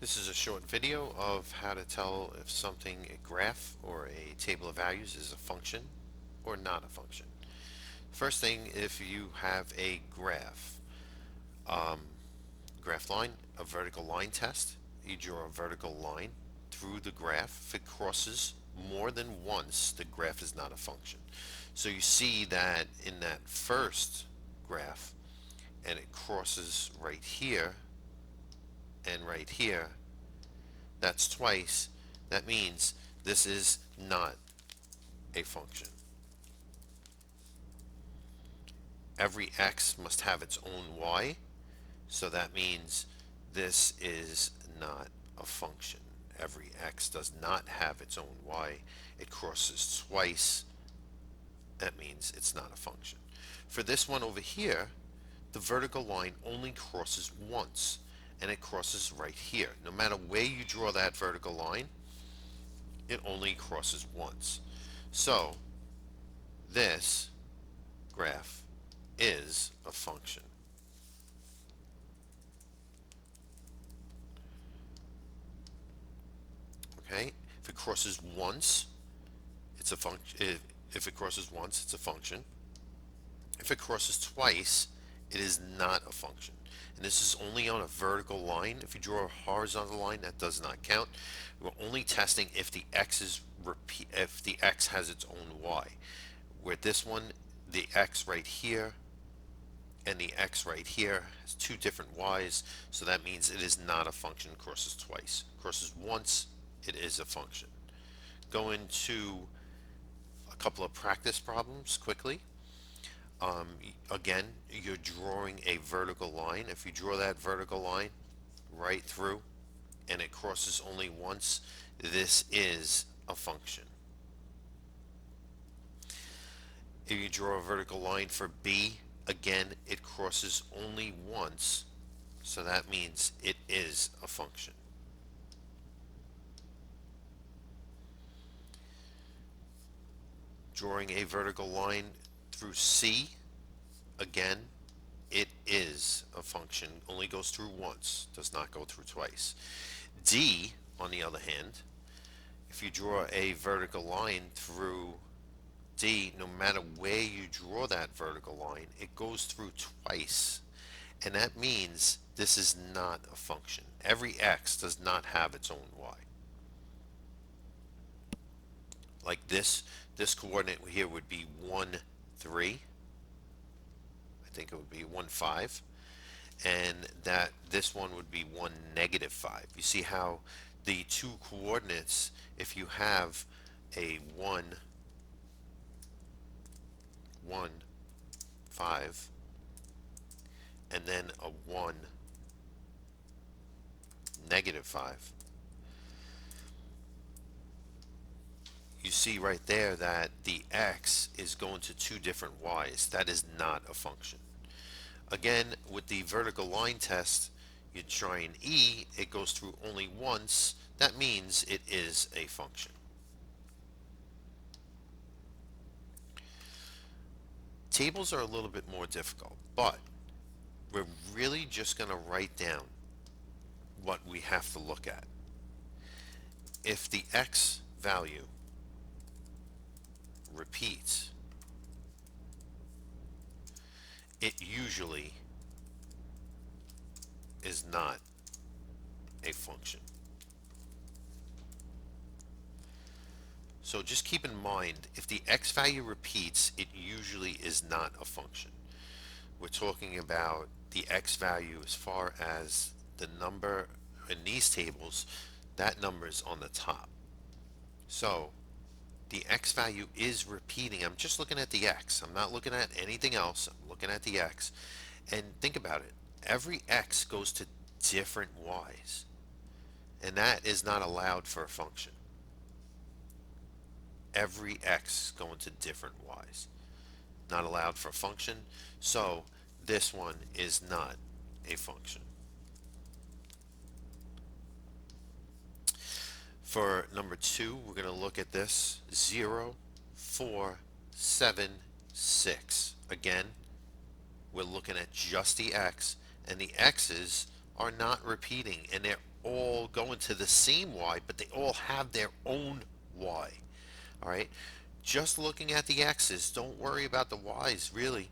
This is a short video of how to tell if something, a graph or a table of values, is a function or not a function. First thing, if you have a um, graph line, a vertical line test, you draw a vertical line through the graph. If it crosses more than once, the graph is not a function. So you see that in that first graph, and it crosses right here and right here, that's twice. That means this is not a function. Every x must have its own y, so that means this is not a function. Every x does not have its own y. It crosses twice. That means it's not a function. For this one over here, the vertical line only crosses once, and it crosses right here. No matter where you draw that vertical line, it only crosses once. So this graph is a function. Okay? If it crosses once, it's a function. If it crosses once, it's a function. If it crosses twice, it is not a function. And this is only on a vertical line. If you draw a horizontal line, that does not count. We're only testing if the x is if the x has its own y. With this one, the x right here and the x right here has two different y's, so that means it is not a function. Crosses twice. Crosses once, it is a function. Go into a couple of practice problems quickly. Again, you're drawing a vertical line. If you draw that vertical line right through and it crosses only once, this is a function. If you draw a vertical line for B, again, it crosses only once, so that means it is a function. Drawing a vertical line through C, again, it is a function, only goes through once, does not go through twice. D, on the other hand, if you draw a vertical line through D, no matter where you draw that vertical line, it goes through twice. And that means this is not a function. Every x does not have its own y. Like this coordinate here would be 1, 3. I think it would be 1, 5. And that this one would be 1, negative 5. You see how the two coordinates, if you have a 1, 1, 5, and then a 1, negative 5, you see right there that the x is going to two different y's. That is not a function. Again, with the vertical line test, you try an E, it goes through only once. That means it is a function. Tables are a little bit more difficult, but we're really just going to write down what we have to look at. If the x value repeats, it usually is not a function. So just keep in mind, if the x value repeats, it usually is not a function. We're talking about the x value as far as the number in these tables, that number is on the top. So the x value is repeating. I'm just looking at the x. I'm not looking at anything else. I'm looking at the x. And think about it. Every x goes to different y's. And that is not allowed for a function. Every x going to different y's. Not allowed for a function. So this one is not a function. For number 2, we're going to look at this 0, 4, 7, 6. Again, we're looking at just the x, and the x's are not repeating, and they're all going to the same y, but they all have their own y. All right. Just looking at the x's, don't worry about the y's really.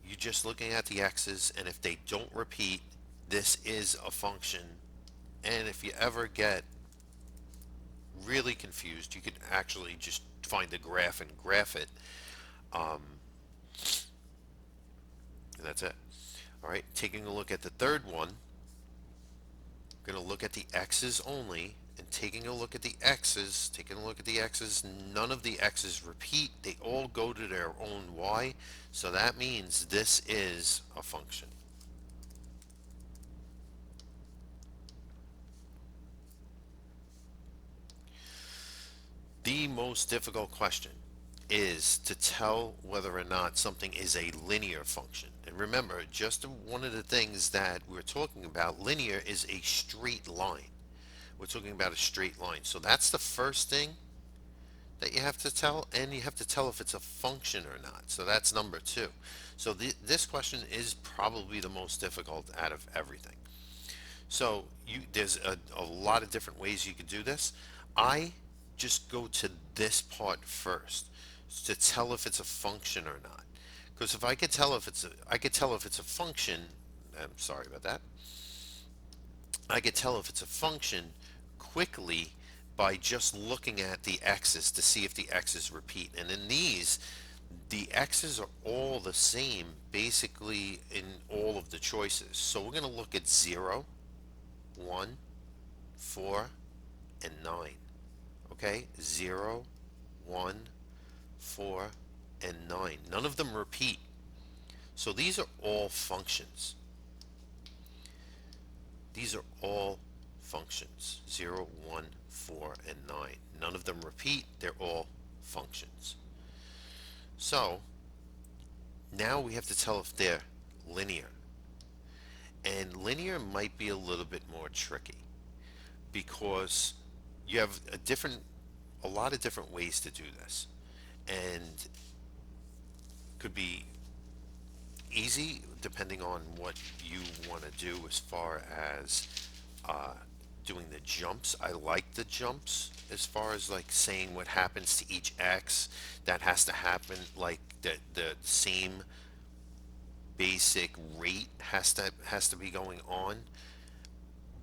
You're just looking at the x's, and if they don't repeat, this is a function. And if you ever get really confused, you can actually just find the graph and graph it. Um, and that's it. All right, taking a look at the third one, going to look at the x's only, and taking a look at the x's, none of the x's repeat. They all go to their own y. So that means this is a function. The most difficult question is to tell whether or not something is a linear function. And remember, just one of the things that we're talking about, linear is a straight line. We're talking about a straight line. So that's the first thing that you have to tell, and you have to tell if it's a function or not. So that's number two. So this question is probably the most difficult out of everything. So there's a lot of different ways you can do this. I just go to this part first to tell if it's a function or not. Because if I could tell if it's a, I could tell if it's a function. I'm sorry about that. I could tell if it's a function quickly by just looking at the x's to see if the x's repeat. And in these, the x's are all the same basically in all of the choices. So we're going to look at 0, 1, 4, and 9. Okay, 0, 1, 4, and 9. None of them repeat. So these are all functions. These are all functions. 0, 1, 4, and 9. None of them repeat. They're all functions. So now we have to tell if they're linear. And linear might be a little bit more tricky because you have a lot of different ways to do this, and could be easy depending on what you want to do as far as doing the jumps. I like the jumps as far as like saying what happens to each x. That has to happen like the same basic rate has to be going on.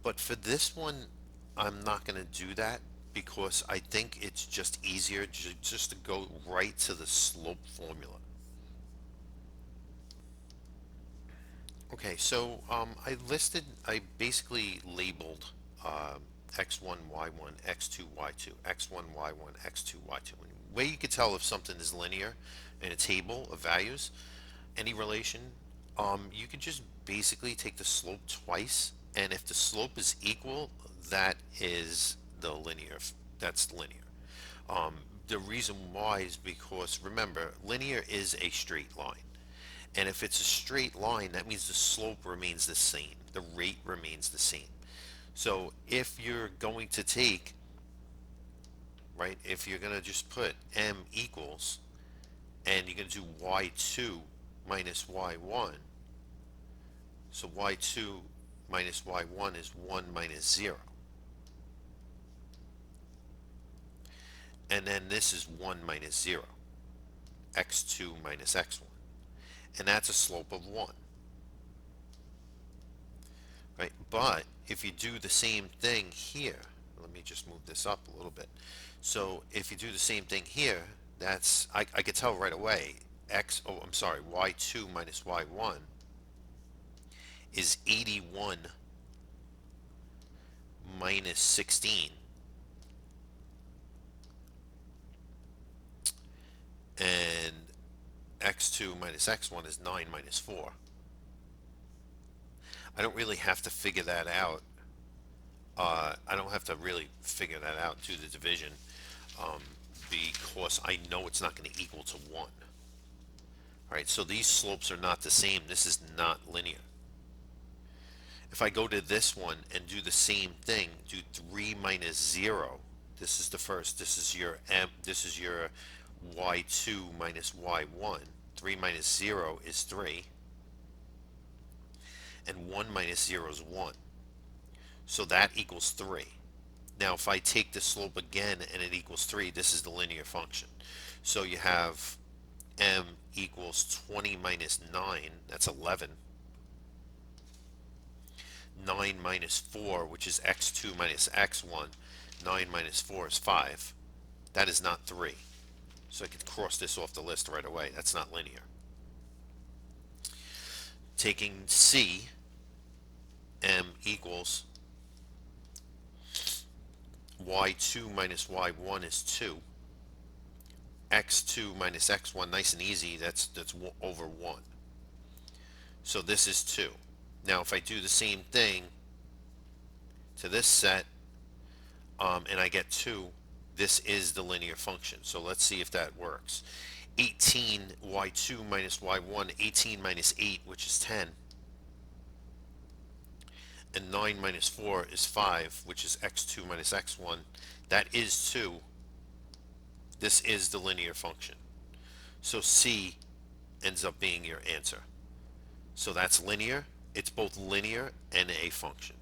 But for this one, I'm not going to do that because I think it's just easier just to go right to the slope formula. Okay, so I basically labeled x1, y1, x2, y2, x1, y1, x2, y2. And the way you could tell if something is linear in a table of values, any relation, you could just basically take the slope twice, and if the slope is equal, that is that's linear. Um, the reason why is because remember, linear is a straight line. And if it's a straight line, that means the slope remains the same. The rate remains the same. So if you're going to take, right, if you're going to just put m equals, and you're going to do y2 minus y1, so y2 minus y1 is 1 minus 0. And then this is 1 minus 0, x2 minus x1. And that's a slope of 1. Right? But if you do the same thing here, let me just move this up a little bit. So if you do the same thing here, that's, I could tell right away, y2 minus y1 is 81 minus 16. And x2 minus x1 is 9 minus 4. I don't really have to figure that out. I don't have to really figure that out, do the division, um, because I know it's not going to equal to 1. All right, so these slopes are not the same. This is not linear. If I go to this one and do the same thing, do 3 minus 0, this is the first, this is your y2 minus y1. 3 minus 0 is 3. And 1 minus 0 is 1. So that equals 3. Now, if I take the slope again and it equals 3, this is the linear function. So you have m equals 20 minus 9, that's 11. 9 minus 4, which is x2 minus x1. 9 minus 4 is 5. That is not 3. So I could cross this off the list right away. That's not linear. Taking c, m equals y2 minus y1 is 2. x2 minus x1, nice and easy, that's over 1. So this is 2. Now if I do the same thing to this set, and I get 2, this is the linear function. So let's see if that works. 18 y2 minus y1, 18 minus 8, which is 10. And 9 minus 4 is 5, which is x2 minus x1. That is 2. This is the linear function. So C ends up being your answer. So that's linear. It's both linear and a function.